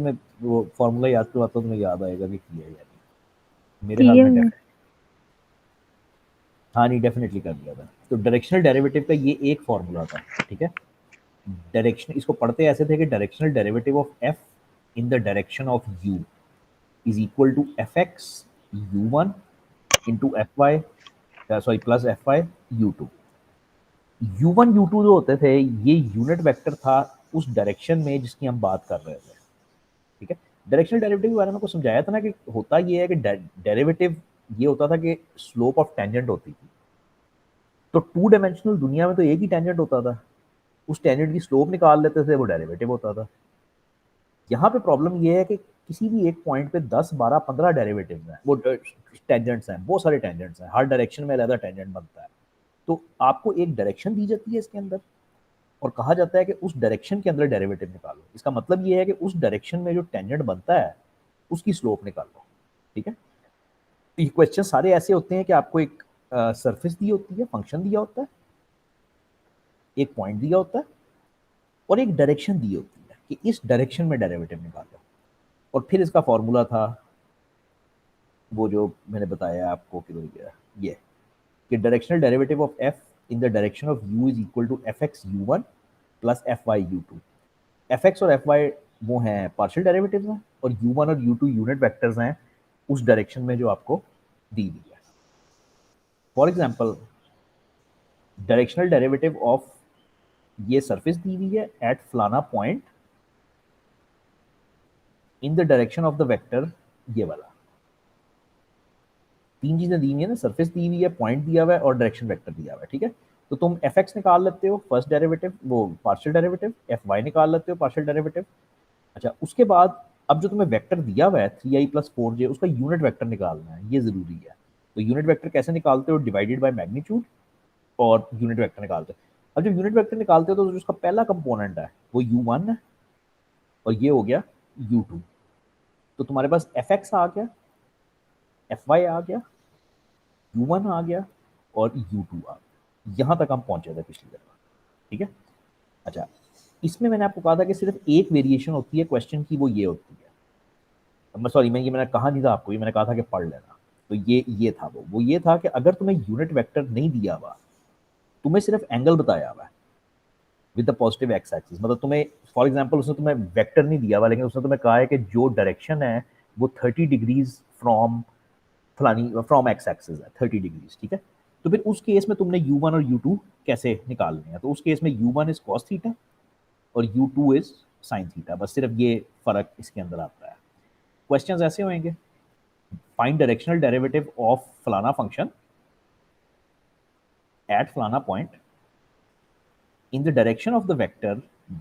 मैं वो फॉर्मूला याद करवाता हूँ, तुम्हें याद आएगा कि किया है या नहीं। मेरे ख्याल किए में हुए। डेफिनेटली, हाँ नहीं डेफिनेटली कर दिया था। तो डायरेक्शनल डेरिवेटिव का ये एक फॉर्मूला था, ठीक है। डायरेक्शन इसको पढ़ते ऐसे थे कि directional derivative of F in the direction of U is equal to F X U one into F Y, sorry plus F Y U two. U one U two जो होते थे ये यूनिट वेक्टर था उस direction में जिसकी हम बात कर रहे थे, ठीक है। डायरेक्शनल डेरिवेटिव के बारे में कुछ समझाया था ना कि होता ये है कि डेरिवेटिव ये होता था कि स्लोप ऑफ टेंजेंट होती थी। तो टू डायमेंशनल दुनिया में तो एक ही टेंजेंट होता था, उस टेंजेंट की स्लोप निकाल लेते थे, वो डेरिवेटिव होता था। यहाँ पे प्रॉब्लम ये है कि किसी भी एक पॉइंट पे 10 12 15 डेरिवेटिव्स हैं, वो टेंजेंट्स हैं, बहुत सारे टेंजेंट्स हैं, हर डायरेक्शन में अलग टेंजेंट बनता है। तो आपको एक डायरेक्शन दी जाती है इसके अंदर और कहा जाता है कि उस डायरेक्शन के अंदर डेरिवेटिव निकालो। इसका मतलब ये है कि उस डायरेक्शन में जो टेंजेंट बनता है उसकी स्लोप निकालो, ठीक है। तो ये क्वेश्चन सारे ऐसे होते हैं कि आपको एक सरफेस दी होती है, फंक्शन दिया होता है, एक पॉइंट दिया होता है और एक डायरेक्शन दी होती है कि इस डायरेक्शन में डेरिवेटिव निकालो। और फिर इसका फॉर्मूला था वो जो मैंने बताया आपको कि भैया ये कि directional derivative of F in the direction of U is equal to F X U one plus F Y U two. F X और एफ वाई वो हैं पार्शियल डेरिवेटिव्स हैं और यू वन और यू टू यूनिट वेक्टर्स हैं उस direction में जो आपको दी हुई है। For example directional derivative of ये सरफेस दी हुई है एट फलाना point in the direction of the vector, ये वाला तीन चीजें दी हुई है ना, सरफेस दी हुई है, पॉइंट दिया हुआ है और डायरेक्शन वेक्टर दिया हुआ है, ठीक है। तो तुम एफ एक्स निकाल लेते हो फर्स्ट डेरिवेटिव, वो पार्शियल डेरिवेटिव, एफ वाई निकाल लेते हो पार्शियल डेरिवेटिव। अच्छा उसके बाद अब जो तुम्हें वेक्टर दिया हुआ है 3i+4j उसका यूनिट वेक्टर निकालना है, ये जरूरी है। तो यूनिट वेक्टर कैसे निकालते हो, डिवाइडेड बाय मैग्नीट्यूड और यूनिट वेक्टर निकालते हो। अब जब यूनिट वेक्टर निकालते हो तो जो उसका पहला कंपोनेंट है वो u1 है और ये हो गया u2। तो तुम्हारे पास एफ एक्स आ गया, एफ वाई आ गया, u1 आ गया और u2 आ गया। यहां तक हम पहुंचे थे पिछली दफा, ठीक है। अच्छा इसमें मैंने आपको कहा था कि सिर्फ एक वेरिएशन होती है क्वेश्चन की, वो ये होती है, मैं सॉरी मैंने कहा नहीं था आपको, ये मैंने कहा था कि पढ़ लेना। तो ये था वो ये था कि अगर तुम्हें यूनिट वेक्टर नहीं दिया हुआ, तुम्हें सिर्फ एंगल बताया हुआ है with the positive x axis, मतलब तुम्हें फॉर एग्जांपल उसने तुम्हें वेक्टर नहीं दिया हुआ लेकिन उसने तुम्हें कहा है कि जो डायरेक्शन है वो 30 डिग्रीज फ्रॉम फलानी फ्रॉम एक्स एक्सिस है 30 डिग्रीज, ठीक है। तो फिर उस केस में तुमने u1 और u2 कैसे निकालने हैं, तो उस केस में u1 इज कॉस थीटा और u2 इज साइन थीटा, बस सिर्फ ये फर्क इसके अंदर आता है। क्वेश्चंस ऐसे होंगे, फाइंड डायरेक्शनल डेरिवेटिव ऑफ फलाना फंक्शन एट फलाना point in the direction of the vector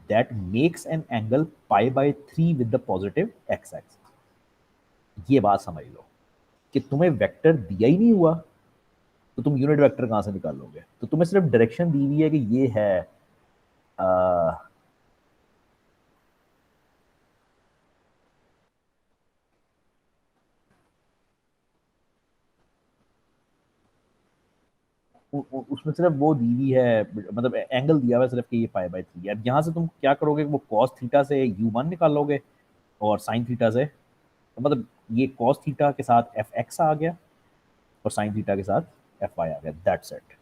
that makes an angle pi/3 with the positive x axis। ये बात समझ लो कि तुम्हें वेक्टर दिया ही नहीं हुआ तो तुम यूनिट वेक्टर कहां से निकालोगे। तो तुम्हें सिर्फ डायरेक्शन दी हुई है कि ये है आ, उसमें सिर्फ वो दी हुई है, मतलब एंगल दिया हुआ है सिर्फ कि ये pi/3। अब यहाँ से तुम क्या करोगे, वो कॉस थीटा से u1 निकालोगे और साइन थीटा से, तो मतलब ये कॉस थीटा के साथ एफ एक्स आ गया और साइन थीटा के साथ एफ वाई आ गया, दैट्स इट,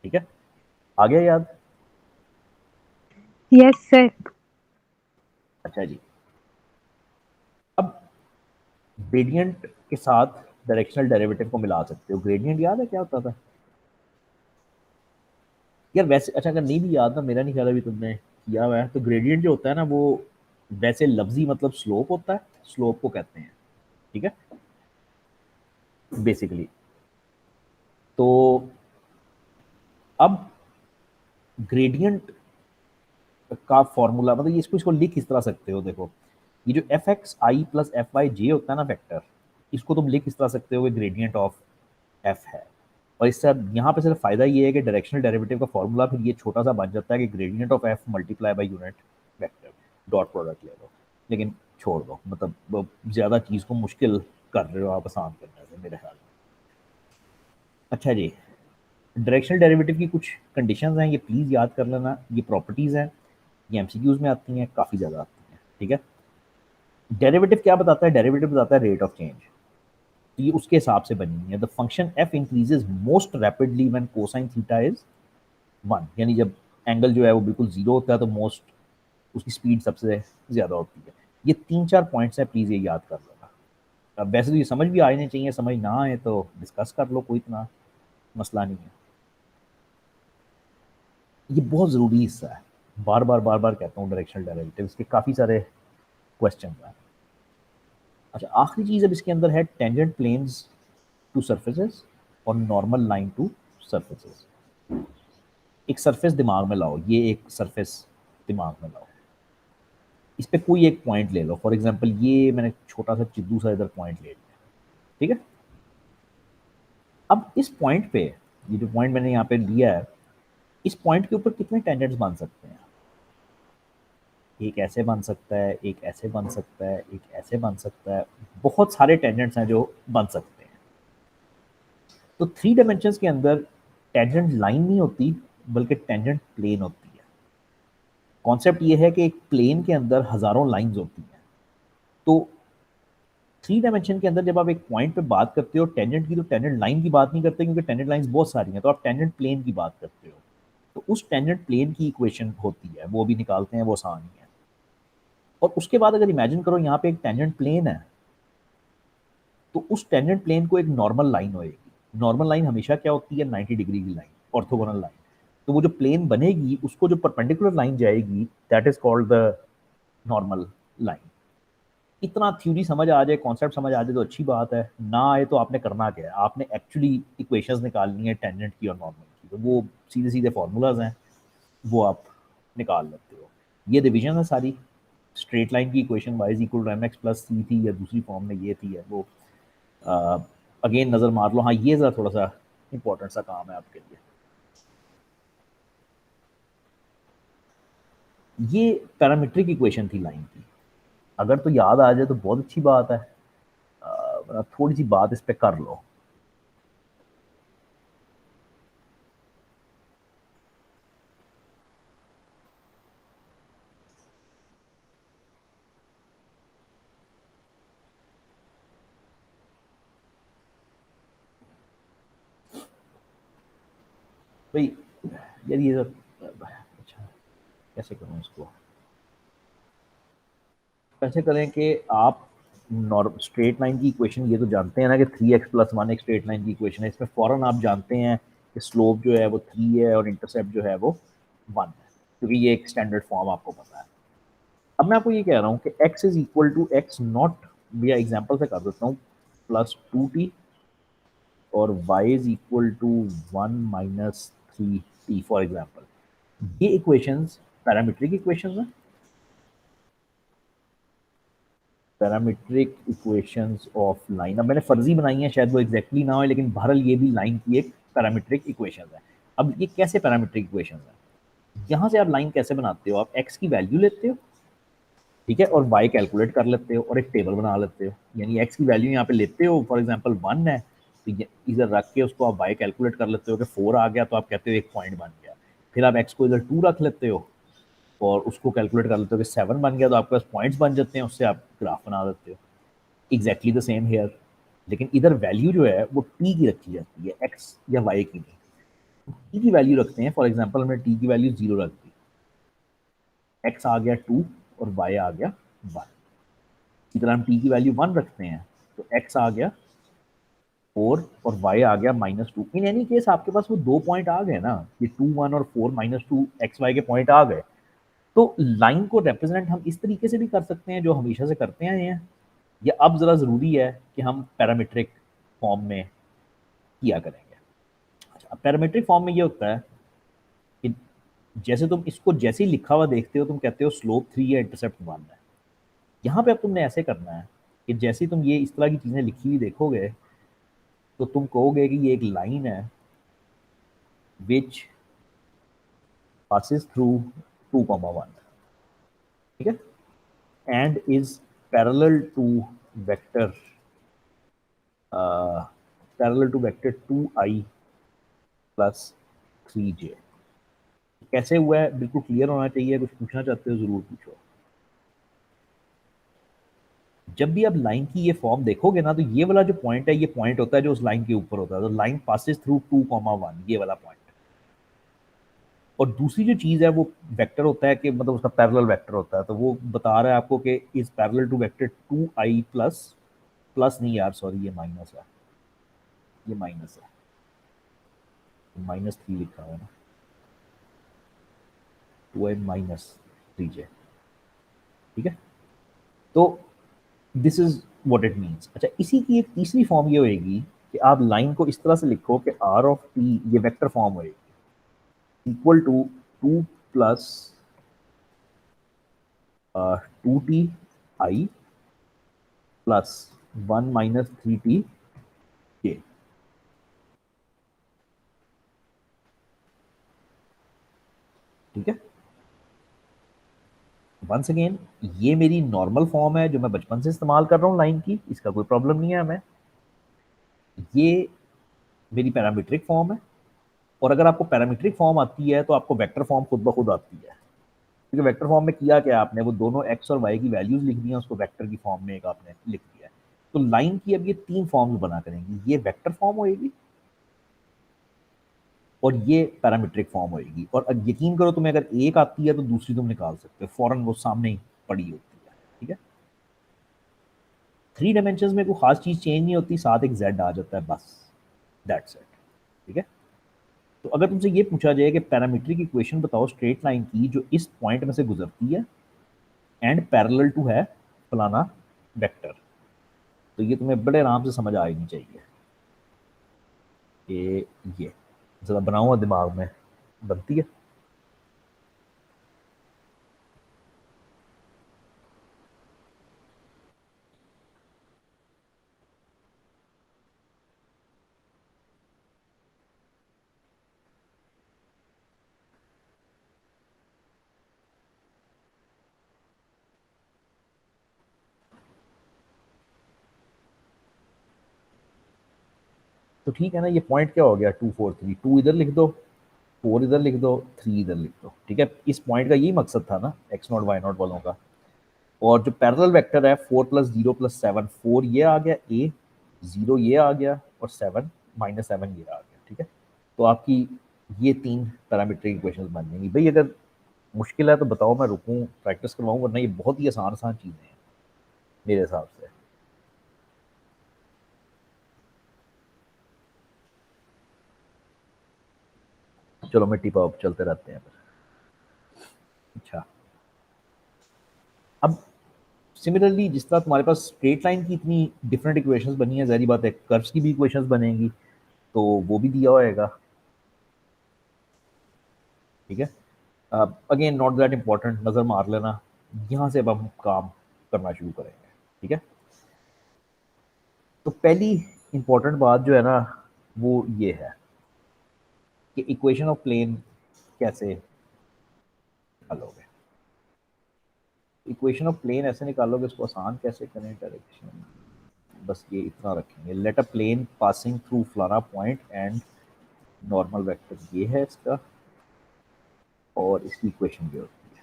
ठीक है। आ गया याद। Yes sir. अच्छा जी, अब ग्रेडियंट के साथ डायरेक्शनल डेरिवेटिव को मिला सकते हो। ग्रेडियंट याद है क्या होता था यार वैसे, अच्छा अगर नहीं भी याद ना, मेरा नहीं ख्याल अभी तुमने किया हुआ है, तो ग्रेडियंट जो होता है ना वो वैसे लफ्जी मतलब स्लोप होता है, स्लोप को कहते हैं, ठीक है, बेसिकली। तो अब ग्रेडियंट का फॉर्मूला मतलब ये इसको लिख इस तरह सकते हो, देखो ये जो एफ एक्स आई प्लस एफ वाई जे होता है ना वेक्टर, इसको तुम लिख इस तरह सकते हो ग्रेडियंट ऑफ एफ है। और इससे यहाँ पे सिर्फ फायदा ये है कि डायरेक्शनल डेरिवेटिव का फॉर्मूला फिर ये छोटा सा बन जाता है कि gradient of F multiply by unit vector, dot product ले लो। लेकिन छोड़ दो, मतलब ज्यादा चीज को मुश्किल कर रहे हो आप आसान करने से मेरे ख्याल में। अच्छा जी, डायरेक्शनल डेरिवेटिव की कुछ कंडीशंस हैं, ये प्लीज याद कर लेना, ये प्रॉपर्टीज हैं, ये एमसीक्यूज में आती हैं, काफी ज्यादा आती हैं, ठीक है। डेरिवेटिव क्या बताता है? डेरिवेटिव बताता है रेट ऑफ चेंज। तो ये उसके हिसाब से बनी हुई है। The function F increases most rapidly when cosine theta is 1, यानी जब एंगल जो है वो बिल्कुल जीरो होता है तो मोस्ट उसकी स्पीड सबसे ज़्यादा होती है। ये 3-4 पॉइंट्स हैं, प्लीज़ ये याद कर लेना। अब वैसे तो ये समझ भी आने चाहिए, समझ ना आए तो डिस्कस कर लो, कोई इतना मसला नहीं है। ये बहुत ज़रूरी हिस्सा है, बार बार कहता हूँ, डायरेक्शनल डेरिवेटिव्स के काफ़ी सारे क्वेश्चन हैं। अच्छा, आखिरी चीज़ अब इसके अंदर है टेंजेंट प्लेन्स टू सर्फेसेस और नॉर्मल लाइन टू सर्फेसेस। एक सरफेस दिमाग में लाओ, ये एक सरफेस दिमाग में लाओ, इस पे कोई एक पॉइंट ले लो। फॉर एग्जांपल ये मैंने छोटा सा चिद्दू सा इधर पॉइंट ले लिया, ठीक है। अब इस पॉइंट पे, ये जो पॉइंट मैंने यहाँ पे लिया है, इस पॉइंट के ऊपर कितने टेंजेंट्स बन सकते हैं? एक ऐसे बन सकता है, एक ऐसे बन सकता है, एक ऐसे बन सकता है। बहुत सारे टेंजेंट्स हैं जो बन सकते हैं। तो थ्री डायमेंशंस के अंदर टेंजेंट लाइन नहीं होती, बल्कि टेंजेंट प्लेन होती है। कॉन्सेप्ट ये है कि एक प्लेन के अंदर हजारों लाइंस होती हैं। तो थ्री डायमेंशन के अंदर जब आप एक पॉइंट पे बात करते हो टेंजेंट की, तो टेंजेंट लाइन की बात नहीं करते, क्योंकि टेंजेंट लाइंस बहुत सारी हैं। तो आप टेंजेंट प्लेन की बात करते हो। तो उस टेंजेंट प्लेन की इक्वेशन होती है, वो भी निकालते हैं, वो आसान ही है। और उसके बाद अगर इमेजिन करो यहाँ पे एक टेंजेंट प्लेन है, तो उस टेंजेंट प्लेन को एक नॉर्मल लाइन होएगी। नॉर्मल लाइन हमेशा क्या होती है? 90 डिग्री की लाइन, ऑर्थोगोनल लाइन। तो वो जो प्लेन बनेगी उसको जो परपेंडिकुलर लाइन जाएगी, that is called the normal line. इतना थ्योरी समझ आ जाए, कॉन्सेप्ट समझ आ जाए तो अच्छी बात है, ना आए तो आपने करना क्या है? आपने एक्चुअली इक्वेशंस निकालनी है टेंजेंट की और नॉर्मल की। तो वो सीधे सीधे फार्मूलाज हैं, वो आप निकाल लेते हो। ये डिवीजन है सारी। स्ट्रेट लाइन की equation y is equal to M X plus C थी, या दूसरी फॉर्म में ये थी, है वो। अगेन नज़र मार लो। हाँ, ये ज़रा थोड़ा सा इंपॉर्टेंट सा काम है आपके लिए। ये पैरामीट्रिक इक्वेशन थी लाइन की। अगर तो याद आ जाए तो बहुत अच्छी बात है, थोड़ी सी बात इस पर कर लो। भाई यार ये अच्छा, कैसे करूँ इसको? कैसे करें कि आप नॉर्म स्ट्रेट लाइन की इक्वेशन ये तो जानते हैं ना कि 3x+1 एक स्ट्रेट लाइन की इक्वेशन है। इसमें फ़ौरन आप जानते हैं कि स्लोप जो है वो 3 है और इंटरसेप्ट जो है वो 1 है, क्योंकि ये एक स्टैंडर्ड फॉर्म आपको पता है। अब मैं आपको ये कह रहा हूँ कि x is equal to x not, भैया एग्जाम्पल से कर देता हूँ, +2t, और y is equal to 1 - 3t for example. ये इक्वेशंस पैरामीट्रिक इक्वेशंस हैं। पैरामीट्रिक इक्वेशंस ऑफ लाइन, अब मैंने फर्जी बनाई है, शायद वो एग्जैक्टली ना हो, लेकिन बहरहाल ये भी लाइन की एक पैरामीट्रिक इक्वेशन है। अब ये कैसे पैरामीट्रिक इक्वेशन है? यहाँ से आप लाइन कैसे बनाते हो? आप एक्स की वैल्यू लेते हो, ठीक है, और वाई कैलकुलेट कर लेते हो और एक टेबल बना लेते हो। यानी एक्स की वैल्यू यहाँ पे लेते हो, फॉर एग्जाम्पल 1 है, तो इधर रख के उसको आप वाई कैलकुलेट कर लेते हो कि 4 आ गया, तो आप कहते हो एक पॉइंट बन गया। फिर आप एक्स को इधर 2 रख लेते हो और उसको कैलकुलेट कर लेते हो कि 7 बन गया, तो आपके पास पॉइंट्स बन जाते हैं, उससे आप ग्राफ बना देते हो। एग्जैक्टली द सेम हेयर, लेकिन इधर वैल्यू जो है वो टी की रखी जाती है, एक्स या वाई की नहीं। टी की वैल्यू रखते हैं, फॉर एग्जाम्पल हमने टी की वैल्यू 0 रख दी, एक्स आ गया 2 और वाई आ गया 1। इसी तरह हम टी की वैल्यू 1 रखते हैं, तो एक्स आ गया 4 और वाई आ गया -2। इन एनी केस आपके पास वो 2 पॉइंट आ गए ना, ये 2 1 और 4 -2 एक्स वाई के पॉइंट आ गए। तो लाइन को रिप्रेजेंट हम इस तरीके से भी कर सकते हैं जो हमेशा से करते आए हैं, या अब ज़रा ज़रूरी है कि हम पैरामीट्रिक फॉर्म में किया करेंगे। अच्छा, पैरामीट्रिक फॉर्म में ये होता है कि जैसे तुम इसको जैसे ही लिखा हुआ देखते हो, तुम कहते हो स्लोप 3 है, इंटरसेप्ट 1 है। यहाँ पे अब तुमने ऐसे करना है कि जैसे ही तुम ये इस तरह की चीज़ें लिखी हुई देखोगे, तो तुम कहोगे कि ये एक लाइन है विच passes through 2, 1, ठीक है, and is parallel to vector parallel to vector 2i + 3j। कैसे हुआ है बिल्कुल क्लियर होना चाहिए। कुछ पूछना चाहते हो जरूर पूछो। जब भी आप लाइन की ये फॉर्म देखोगे ना, तो ये वाला जो पॉइंट है, ये पॉइंट होता है जो उस लाइन के ऊपर होता है, तो लाइन पासिस थ्रू 2,1, ये वाला पॉइंट। और दूसरी जो चीज़ है वो वेक्टर होता है, कि मतलब उसका पैरेलल वेक्टर होता है, तो वो बता रहा है आपको कि is parallel to vector 2i plus, plus नहीं यार सॉरी, ये माइनस है, ये माइनस है, -3 लिखा हुआ है ना, 2i -3j, ठीक है। तो this is what it means. अच्छा, इसी की एक तीसरी फॉर्म ये होएगी कि आप लाइन को इस तरह से लिखो कि आर ऑफ टी, ये वेक्टर फॉर्म होएगी, equal to 2 plus 2ti plus 1 minus 3t, ठीक है। वंस अगेन, ये मेरी नॉर्मल फॉर्म है जो मैं बचपन से इस्तेमाल कर रहा हूँ लाइन की, इसका कोई प्रॉब्लम नहीं है हमें। ये मेरी पैरामीट्रिक फॉर्म है, और अगर आपको पैरामीट्रिक फॉर्म आती है तो आपको वेक्टर फॉर्म खुद ब खुद आती है, क्योंकि वेक्टर फॉर्म में किया क्या आपने, वो दोनों एक्स और वाई की वैल्यूज लिख दी हैं, उसको वेक्टर की फॉर्म में एक आपने लिख दिया है। तो लाइन की अब ये 3 फॉर्म्स बना करेंगी, ये वेक्टर फॉर्म होएगी, और ये पैरामीट्रिक फॉर्म होएगी। और अब यकीन करो, तुम्हें अगर एक आती है तो दूसरी तुम निकाल सकते हो, फौरन वो सामने ही पड़ी होती है, ठीक है। 3 डायमेंशंस में कोई खास चीज चेंज नहीं होती, साथ एक जेड आ जाता है, बस दैट्स इट, ठीक है। तो अगर तुमसे ये पूछा जाए कि पैरामीट्रिक इक्वेशन बताओ स्ट्रेट लाइन की जो इस पॉइंट में से गुजरती है एंड पैरेलल टू है फलाना वेक्टर, तो ये तुम्हें बड़े आराम से समझ आ नहीं चाहिए कि ये ज़रा बनाऊंगा दिमाग में, बनती है। तो ठीक है ना, ये पॉइंट क्या हो गया, 2 4 3, 2 इधर लिख दो, 4 इधर लिख दो, 3 इधर लिख दो, ठीक है। इस पॉइंट का यही मकसद था ना एक्स नॉट वाई नॉट वालों का। और जो पैरेलल वेक्टर है 4 प्लस 0 प्लस 7, 4 ये आ गया ए, 0 ये आ गया, और 7 -7 ये आ गया, ठीक है। तो आपकी ये 3 पैरामीट्रिक इक्वेशंस बन जाएंगी। भाई अगर मुश्किल है तो बताओ, मैं रुकूं प्रैक्टिस करवाऊं, वरना ये बहुत ही आसान आसान चीज़ें हैं मेरे हिसाब से। चलो मिट्टी पाव चलते रहते हैं फिर। अच्छा, अब सिमिलरली जिस तरह तुम्हारे पास स्ट्रेट लाइन की इतनी डिफरेंट इक्वेशंस बनी है, जारी बात है कर्व्स की भी इक्वेशंस बनेंगी, तो वो भी दिया होएगा, ठीक है। अगेन नॉट दैट इम्पोर्टेंट, नज़र मार लेना। यहाँ से अब हम काम करना शुरू करेंगे, ठीक है। तो पहली इंपॉर्टेंट बात जो है ना, वो ये है कि इक्वेशन ऑफ प्लेन कैसे निकालोगे। इक्वेशन ऑफ प्लेन ऐसे निकालोगे, इसको आसान कैसे करें, डायरेक्शन बस ये इतना रखेंगे, लेट अ प्लेन पासिंग थ्रू फलाना पॉइंट एंड नॉर्मल वेक्टर ये है इसका, और इसकी इक्वेशन ये होती है,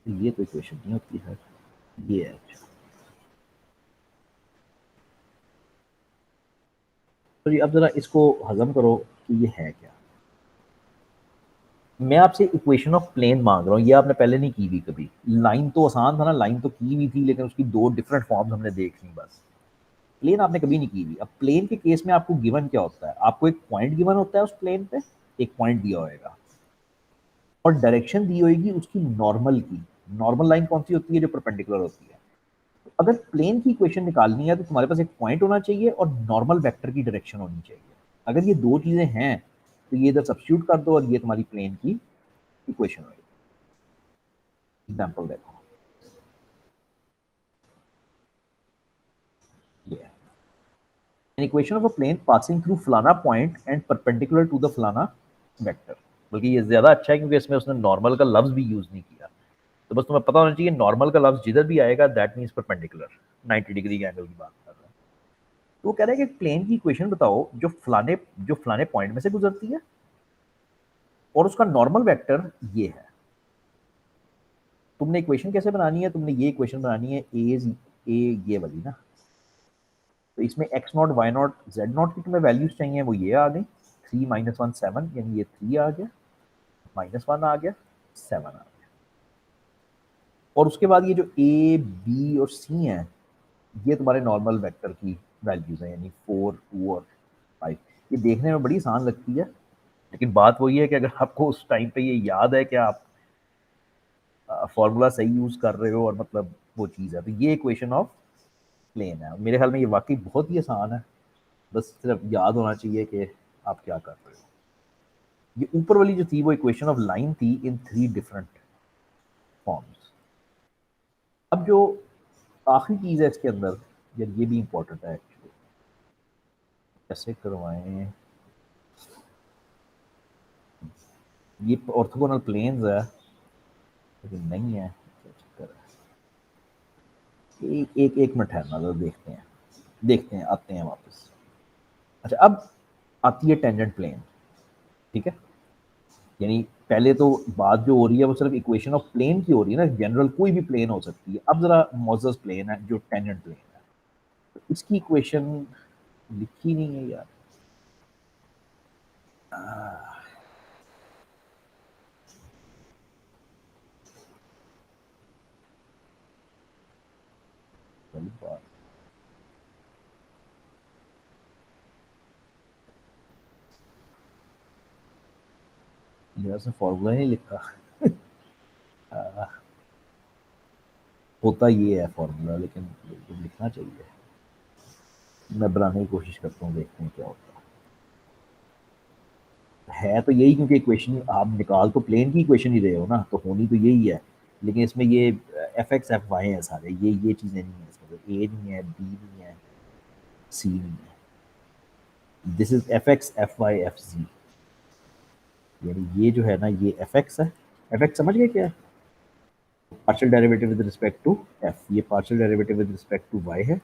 ये तो इक्वेशन नहीं होती है, ये है। अच्छा, तो अब जरा इसको हजम करो कि ये है क्या। मैं आपसे इक्वेशन ऑफ प्लेन मांग रहा हूँ, ये आपने पहले नहीं की हुई कभी। लाइन तो आसान था ना, लाइन तो की हुई थी, लेकिन उसकी 2 डिफरेंट फॉर्म्स हमने देख ली बस। प्लेन आपने कभी नहीं की हुई। अब प्लेन के केस में आपको गिवन क्या होता है, आपको एक पॉइंट गिवन होता है उस प्लेन पे, एक पॉइंट दिया होएगा, और डायरेक्शन दी होगी उसकी नॉर्मल की। नॉर्मल लाइन कौन सी होती है, जो परपेंडिकुलर होती है। तो अगर प्लेन की इक्वेशन निकालनी है तो तुम्हारे पास एक पॉइंट होना चाहिए और नॉर्मल वेक्टर की डायरेक्शन होनी चाहिए। अगर ये 2 चीजें हैं तो ये इधर सब्स्टिट्यूट कर दो, और ये तुम्हारी प्लेन की इक्वेशन होगी। एग्जाम्पल देखो, ये an equation of a plane passing through फलाना point and perpendicular to the फलाना वेक्टर। बल्कि ये ज्यादा अच्छा है क्योंकि इसमें उसने नॉर्मल का लफ्ज भी यूज नहीं किया। तो बस तुम्हें पता होना चाहिए नॉर्मल का लफ्ज जिधर भी आएगा दैट मीन्स परपेंडिकुलर, 90 डिग्री के एंगल की बात कर रहे हैं। तो वो कह रहे हैं कि प्लेन की इक्वेशन बताओ जो फलाने पॉइंट में से गुजरती है, और उसका नॉर्मल वेक्टर ये है। तुमने इक्वेशन कैसे बनानी है, तुमने ये इक्वेशन बनानी है ए ये वाली ना, तो इसमें X naught Y naught Z naught की तुम्हें वैल्यूज चाहिए, वो ये आ गई 3 - 1 7, यानी ये 3 आ गया, -1 आ गया, 7 आ गया। और उसके बाद ये जो ए बी और सी हैं, ये तुम्हारे नॉर्मल वेक्टर की वैल्यूज हैं, यानी 4 2 और 5। ये देखने में बड़ी आसान लगती है, लेकिन बात वही है कि अगर आपको उस टाइम पे ये याद है कि आप फॉर्मूला सही यूज कर रहे हो और मतलब वो चीज़ है, तो ये इक्वेशन ऑफ प्लेन है। मेरे ख्याल में ये वाकई बहुत ही आसान है, बस सिर्फ याद होना चाहिए कि आप क्या कर रहे हो। ये ऊपर वाली जो थी वो इक्वेशन ऑफ लाइन थी इन 3 डिफरेंट फॉर्म्स। अब जो आखिरी चीज़ है इसके अंदर, यार ये भी इंपॉर्टेंट है एक्चुअली, कैसे करवाएं, ये ऑर्थोगोनल प्लेन्स है लेकिन नहीं है, क्या चक्कर है। एक मिनट है ना, देखते हैं आते हैं वापस। अच्छा, अब आती है टेंजेंट प्लेन, ठीक है। यानी पहले तो बात जो हो रही है वो सिर्फ इक्वेशन ऑफ प्लेन की हो रही है ना, जनरल कोई भी प्लेन हो सकती है। अब जरा मोजेस प्लेन है जो टेंजेंट प्लेन है, तो इसकी इक्वेशन लिखी नहीं है यार। पहली बात मेरा से फॉर्मूला नहीं लिखा। होता ये है फॉर्मूला, लेकिन लिखना चाहिए। मैं बनाने की कोशिश करता हूँ, देखते हैं क्या होता है तो यही, क्योंकि इक्वेशन आप निकाल तो प्लेन की इक्वेशन ही रहे हो ना, तो होनी तो यही है। लेकिन इसमें ये एफ एक्स एफ वाई है सारे, ये चीज़ें नहीं है इसमें, तो ए नहीं है, बी नहीं है, सी नहीं है। This is F X F Y F G, यानी ये जो है ना ये एफ एक्स है। एफ एक्स समझ गए क्या है? Partial derivative with respect to F, ये partial derivative with respect to Y है,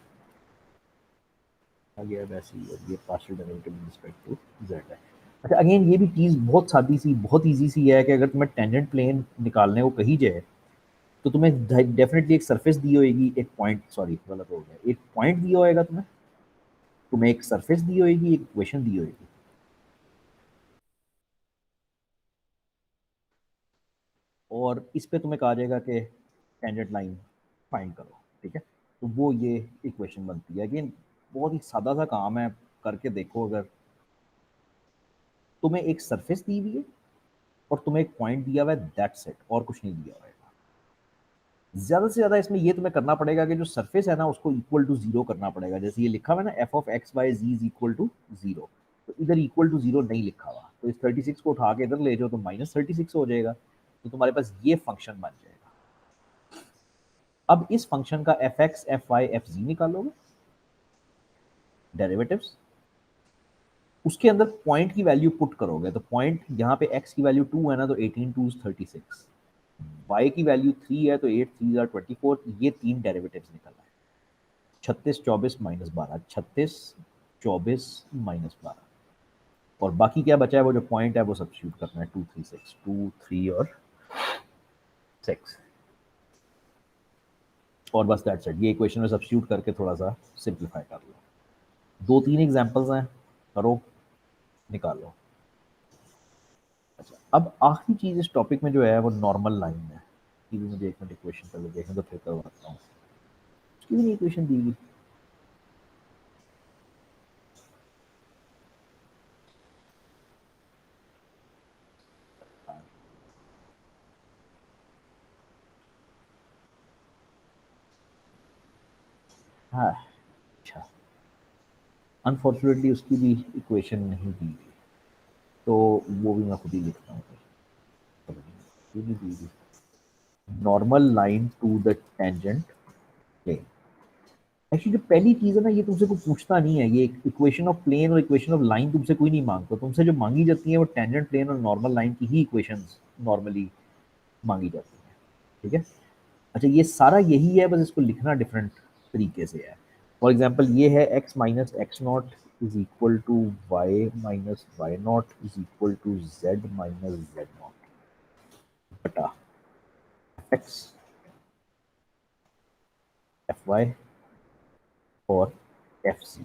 आ गया वैसे ही, और ये partial derivative with respect to Z है। अच्छा, अगेन ये भी चीज़ बहुत सादी सी, बहुत ईजी सी है कि अगर तुम्हें टेंजेंट प्लेन निकालने को कही जाए, तो तुम्हें डेफिनेटली एक सरफेस दी होगी, एक पॉइंट, सॉरी गलत हो गया, एक पॉइंट दिया होएगा तुम्हें एक सरफेस दी होगी, एक इक्वेशन दी होगी, और इस पे तुम्हें कहा जाएगा कि टेंजेंट लाइन फाइंड करो, ठीक है। तो वो ये इक्वेशन बनती है। अगेन बहुत ही सादा सा काम है, करके देखो। अगर तुम्हें एक सरफेस दी हुई है और तुम्हें एक पॉइंट दिया हुआ है, दैट्स इट, और कुछ नहीं दिया हुआ है। ज्यादा से ज्यादा इसमें ये तुम्हें करना पड़ेगा कि जो सरफेस है ना उसको इक्वल टू जीरो करना पड़ेगा। जैसे ये लिखा हुआ है ना, F of X Y Z is equal to zero, तो इधर इक्वल टू जीरो नहीं लिखा हुआ, तो इस 36 को उठा के इधर ले जाओ तो -36 हो जाएगा, तो तुम्हारे पास ये फंक्शन बन जाएगा। अब इस फंक्शन का F X F Y F Z निकालोगे, डेरिवेटिव्स, उसके अंदर पॉइंट की वैल्यू पुट करोगे, तो पॉइंट यहाँ पे एक्स की वैल्यू 2 है ना, तो 18 2 36, वाई की वैल्यू 3 है तो 8 3 24, ये तीन डेरिवेटिव्स निकल आए। 36 24 -12, 36 24 -12, और बाकी क्या बचा है, वो जो पॉइंट है वो सब्स्टिट्यूट करना है, 2 3 6, 2 3 और 6, और बस दैट्स इट। ये इक्वेशन में सब्स्टिट्यूट करके थोड़ा सा सिंप्लीफाई कर लो। 2 3 एग्जांपल्स हैं, करो, निकालो। अच्छा, अब आखिरी चीज इस टॉपिक में जो है वो नॉर्मल लाइन है। ये भी मुझे एक मिनट इक्वेशन कर देखने तो फिर करवाता हूँ। उसकी भी इक्वेशन दी गई। हाँ, अच्छा, अनफॉर्चुनेटली उसकी भी इक्वेशन नहीं दी गई, तो वो भी मैं खुद ही लिखता हूँ। ये भी दी गई, normal line to the tangent plane. Actually जो पहली चीज है ना, ये तुमसे कोई पूछता नहीं है, ये इक्वेशन ऑफ प्लेन और इक्वेशन ऑफ लाइन तुमसे कोई नहीं मांगता। तुमसे जो मांगी जाती है वो टेंजेंट प्लेन और नॉर्मल लाइन की ही इक्वेशंस नॉर्मली मांगी जाती है, ठीक है। अच्छा, ये सारा यही है, बस इसको लिखना डिफरेंट तरीके से है। फॉर एग्जाम्पल ये है x minus X naught is equal to Y minus Y naught is equal to Z minus Z naught बटा एक्स एफ वाई और एफ सी।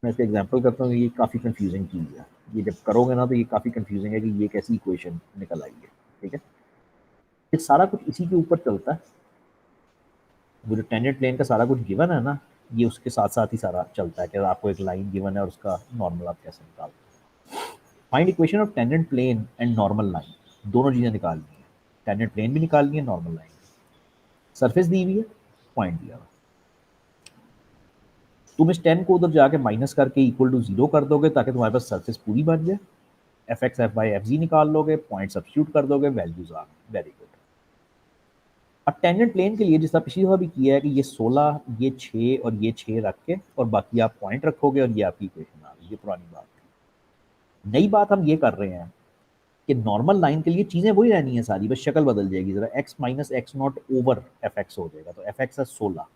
मैं इसका एग्जाम्पल करता हूँ, ये काफ़ी कंफ्यूजिंग चीज़ है, ये जब करोगे ना तो ये काफ़ी कंफ्यूजिंग है कि ये कैसी इक्वेशन निकल आई है। ठीक है, ये सारा कुछ इसी के ऊपर चलता है, वो जो टेंजेंट प्लेन का सारा कुछ गिवन है ना, ये उसके साथ साथ ही सारा चलता है कि आपको एक लाइन गिवन है और उसका नॉर्मल आप कैसे निकालते हैं। Find equation of tangent plane and normal line, दोनों चीज़ें निकालनी है, टेंजेंट प्लेन भी निकालनी है, नॉर्मल लाइन, सरफेस दी हुई है, पॉइंट दिया हुआ। तुम इस 10 को उधर जाके माइनस करके इक्वल टू 0 कर दोगे ताकि तुम्हारे पास सरफेस पूरी बन जाए, F X F Y F Z निकाल लोगे, पॉइंट सब्स्टिट्यूट कर दोगे, वैल्यूज आ गई, वेरी गुड। अब टेंजेंट प्लेन के लिए जिस तरह पिछली दफा भी किया है कि ये 16, ये 6 और ये 6 रख के और बाकी आप पॉइंट रखोगे और ये आपकी इक्वेशन आ गई, ये पुरानी बात है। नई बात हम ये कर रहे हैं कि नॉर्मल लाइन के लिए चीज़ें वही रहनी है सारी, बस शक्ल बदल जाएगी जरा, x minus X not over F x हो जाएगा, तो एफ एक्स है 16,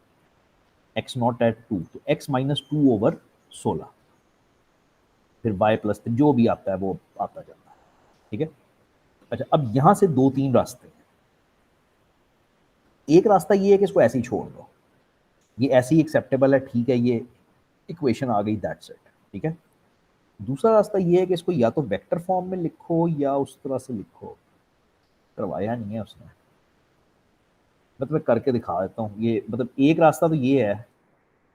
एक्स नॉट एट 2, तो एक्स माइनस 2 ओवर 16, फिर वाई प्लस जो भी आता है वो आता जाता है। ठीक है, अच्छा अब यहां से दो तीन रास्ते हैं। एक रास्ता ये है कि इसको ऐसे ही छोड़ दो, ये ऐसे ही एक्सेप्टेबल है, ठीक है, ये इक्वेशन आ गई, दैट्स इट। ठीक है, दूसरा रास्ता ये है कि इसको या तो वेक्टर फॉर्म में लिखो या उस तरह से लिखो, करवाया नहीं है उसने, मैं तुम्हें करके दिखा देता हूँ। ये मतलब एक रास्ता तो ये है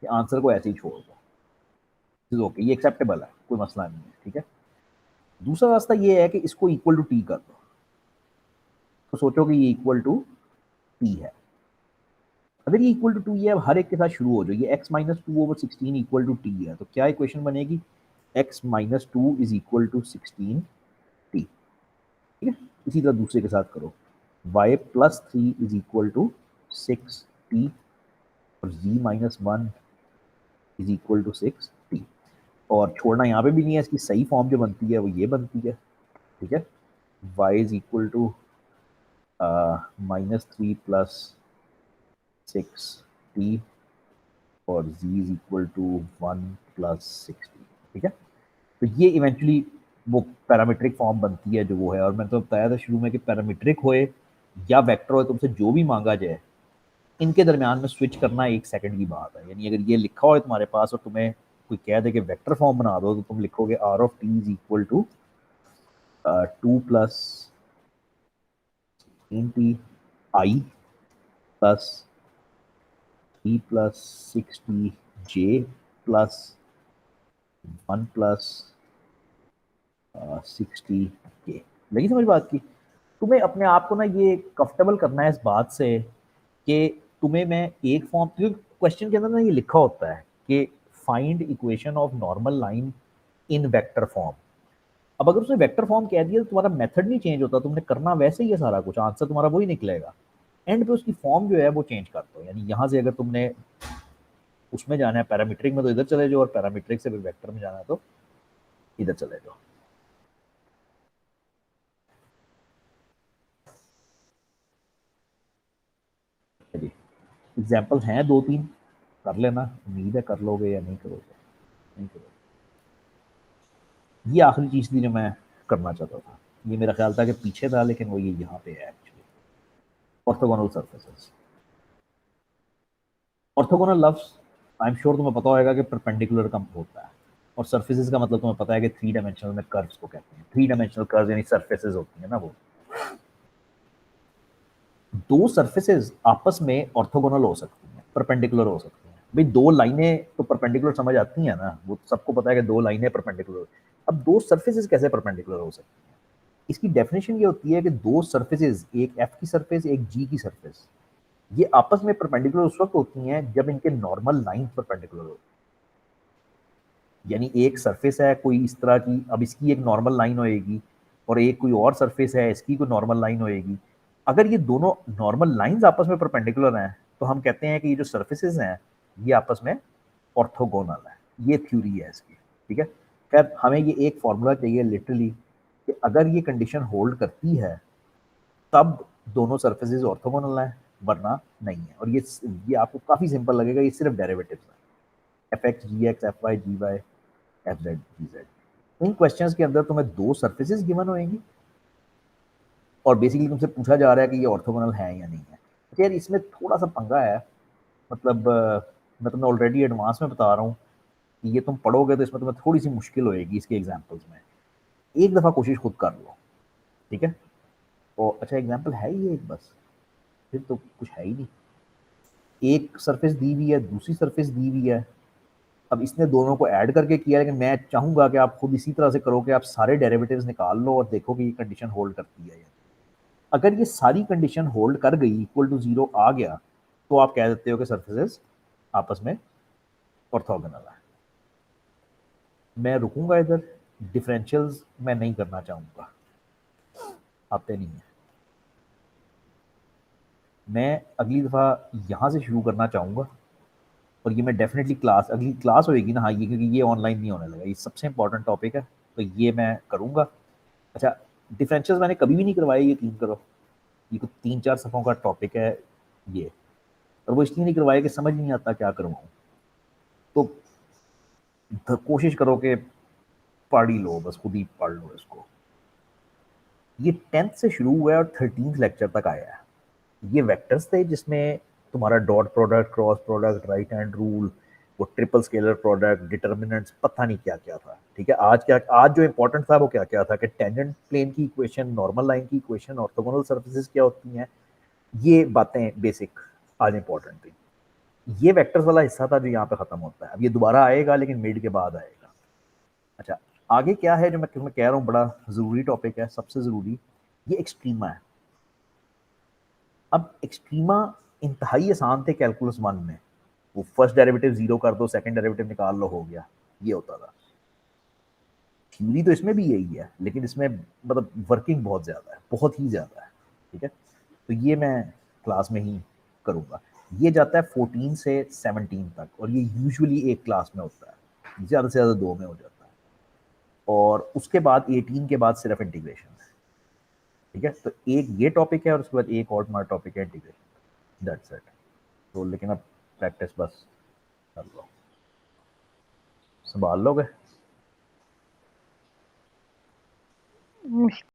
कि आंसर को ऐसे ही छोड़ दो, ओके, ये एक्सेप्टेबल है, कोई मसला नहीं है। ठीक है, दूसरा रास्ता ये है कि इसको इक्वल टू टी कर दो, तो सोचो कि ये इक्वल टू टी है। अगर ये इक्वल टू टू है, अब हर एक के साथ शुरू हो जाओ, ये x minus 2/16 equal to T है, तो क्या इक्वेशन बनेगी, x minus 2 is equal to 16 T. ठीक है, इसी तरह दूसरे के साथ करो, y plus 3 is equal to 6 T और z minus 1 is equal to 6 T, और छोड़ना यहाँ पे भी नहीं है, इसकी सही फॉर्म जो बनती है वो ये बनती है। ठीक है, y is equal to minus 3 plus 6 T और z is equal to 1 plus 60। ठीक है, तो ये इवेंचुअली वो पैरामीट्रिक फॉर्म बनती है जो वो है, और मैंने तो बताया था शुरू में कि पैरामीट्रिक होए या वेक्टर होए, तुमसे जो भी मांगा जाए इनके दरमियान में स्विच करना 1 सेकंड की बात है। यानी अगर ये लिखा हो तुम्हारे पास और तुम्हें कोई कह दे कि वेक्टर फॉर्म बना दो, तो तुम लिखोगे R of T is equal to 2 plus in T I plus E plus 6 T J plus 1 plus 60 K. लगी समझ बात की? तुम्हें अपने आप को ना ये कंफर्टेबल करना है इस बात से कि तुम्हें मैं एक फॉर्म, क्योंकि क्वेश्चन के अंदर ना ये लिखा होता है कि find equation of normal line in vector form. अब अगर उसने वेक्टर फॉर्म कह दिया तो तुम्हारा मेथड नहीं चेंज होता, तुमने करना वैसे ही है सारा कुछ, आंसर तुम्हारा वही निकलेगा। एंड पे उसकी फॉर्म जो है वो चेंज कर दो, यानी यहाँ से अगर तुमने उसमें जाना है पैरामीट्रिक में तो इधर चले जाओ, और पैरामीट्रिक से भी वेक्टर में जाना है तो इधर चले जाओ। चलिए, एग्जाम्पल हैं दो तीन, कर लेना, उम्मीद है कर लोगे या नहीं करोगे, नहीं करोगे। ये आखिरी चीज़ थी जो मैं करना चाहता था, ये मेरा ख्याल था कि पीछे था लेकिन वो ये यहाँ पे है एक्चुअली। ऑर्थोगोनल सर्फेसेस, ऑर्थोगोनल लफ्स आई एम श्योर तुम्हें पता होगा कि परपेंडिकुलर कम होता है, और सर्फेसेस का मतलब तुम्हें पता है कि 3 डायमेंशनल में कर्व्स को कहते हैं, 3 डायमेंशनल कर्व्स यानी सर्फेसेस होती है ना वो। दो सर्फेसेस आपस में ऑर्थोगोनल हो सकती हैं, परपेंडिकुलर हो सकती हैं। भाई दो लाइनें तो परपेंडिकुलर समझ आती हैं ना, वो सबको पता है कि दो लाइनें परपेंडिकुलर। अब दो सर्फेसेस कैसे परपेंडिकुलर हो सकती हैं? इसकी डेफिनेशन ये होती है कि दो सर्फेसेस, एक एफ की सरफेस एक जी की सरफेस, ये आपस में परपेंडिकुलर उस वक्त होती हैं जब इनके नॉर्मल लाइन परपेंडिकुलर होती है। यानी एक सरफेस है कोई इस तरह की, अब इसकी एक नॉर्मल लाइन होएगी और एक कोई और सरफेस है इसकी कोई नॉर्मल लाइन होएगी। अगर ये दोनों नॉर्मल लाइंस आपस में परपेंडिकुलर हैं तो हम कहते हैं कि ये जो सर्फेसेस हैं ये आपस में ऑर्थोगोनल है। ये थ्योरी है इसकी। ठीक है, खैर हमें ये एक फॉर्मूला चाहिए लिटरली कि अगर ये कंडीशन होल्ड करती है तब दोनों सर्फेसेस ऑर्थोगोनल हैं, वरना नहीं है। और ये आपको काफ़ी सिंपल लगेगा, ये सिर्फ डेरिवेटिव्स हैं, एफ एक्स जी एक्स एफ वाई जी वाई एफ जेड जी जेड। इन क्वेश्चंस के अंदर तुम्हें दो सर्फेसेस गिवन होंगी और बेसिकली तुमसे पूछा जा रहा है कि ये ऑर्थोगोनल है या नहीं है। तो यार इसमें थोड़ा सा पंगा है मतलब मैं तुम्हें ऑलरेडी एडवांस में बता रहा हूँ कि ये तुम पढ़ोगे तो इसमें तुम्हें थोड़ी सी मुश्किल होएगी इसके एग्जाम्पल्स में। एक दफ़ा कोशिश खुद कर लो, ठीक है? और अच्छा एग्जाम्पल है ये एक बस, फिर तो कुछ है ही नहीं। एक सरफेस दी हुई है, दूसरी सरफेस दी हुई है। अब इसने दोनों को ऐड करके किया, लेकिन मैं चाहूंगा कि आप खुद इसी तरह से करो कि आप सारे डेरिवेटिव्स निकाल लो और देखो कि ये कंडीशन होल्ड करती है। अगर ये सारी कंडीशन होल्ड कर गई, इक्वल टू जीरो आ गया, तो आप कह देते हो कि सरफेसेस आपस में ऑर्थोगोनल है। मैं रुकूंगा इधर, डिफरेंशियल्स मैं नहीं करना चाहूंगा, आते नहीं है। मैं अगली दफ़ा यहाँ से शुरू करना चाहूँगा, और ये मैं डेफिनेटली क्लास, अगली क्लास होएगी ना, हाँ ये, क्योंकि ये ऑनलाइन नहीं होने लगा, ये सबसे इंपॉर्टेंट टॉपिक है, तो ये मैं करूँगा। अच्छा, डिफरेंशियल्स मैंने कभी भी नहीं करवाए, यकीन करो। ये कुछ 3-4 सफ़ों का टॉपिक है ये, और वो इसलिए नहीं करवाया कि समझ नहीं आता क्या करवाऊँ। तो कोशिश करो कि पढ़ ही लो, बस खुद ही पढ़ लो इसको। ये 10th से शुरू हुआ है और 13th लेक्चर तक आया है। ये वेक्टर्स थे जिसमें तुम्हारा dot product, cross product, right hand rule, वो ट्रिपल स्केलर प्रोडक्ट, डिटर्मिनेंट्स, पता नहीं क्या क्या था। ठीक है, आज जो इंपॉर्टेंट था वो क्या क्या था कि टेंजेंट प्लेन की इक्वेशन, नॉर्मल लाइन की इक्वेशन, ऑर्थोगोनल सर्फेसिस क्या होती हैं, ये बातें बेसिक आज इंपॉर्टेंट थी। ये वेक्टर्स वाला हिस्सा था जो यहाँ पे खत्म होता है। अब ये दोबारा आएगा लेकिन मिड के बाद आएगा। अच्छा, आगे क्या है जो मैं कह रहा हूँ, बड़ा जरूरी टॉपिक है, सबसे जरूरी, ये एक्सट्रीमा है। अब एक्सट्रीमा इंतहाई आसान थे कैलकुलस 1 में, वो फर्स्ट डेरिवेटिव जीरो कर दो, सेकंड डेरिवेटिव निकाल लो, हो गया, ये होता था। थ्योरी तो इसमें भी यही है, लेकिन इसमें मतलब वर्किंग बहुत ज़्यादा है, बहुत ही ज़्यादा है। ठीक है, तो ये मैं क्लास में ही करूँगा। ये जाता है 14 से 17 तक, और ये यूजुअली एक क्लास में होता है, ज़्यादा से ज़्यादा 2 में हो जाता है। और उसके बाद 18 के बाद सिर्फ इंटीग्रेशन है। ठीक है, तो एक ये टॉपिक है और उसके बाद एक और हमारा टॉपिक है इंटीग्रेशन, दैट्स इट। तो लेकिन अब प्रैक्टिस बस कर लो, संभाल लोगे।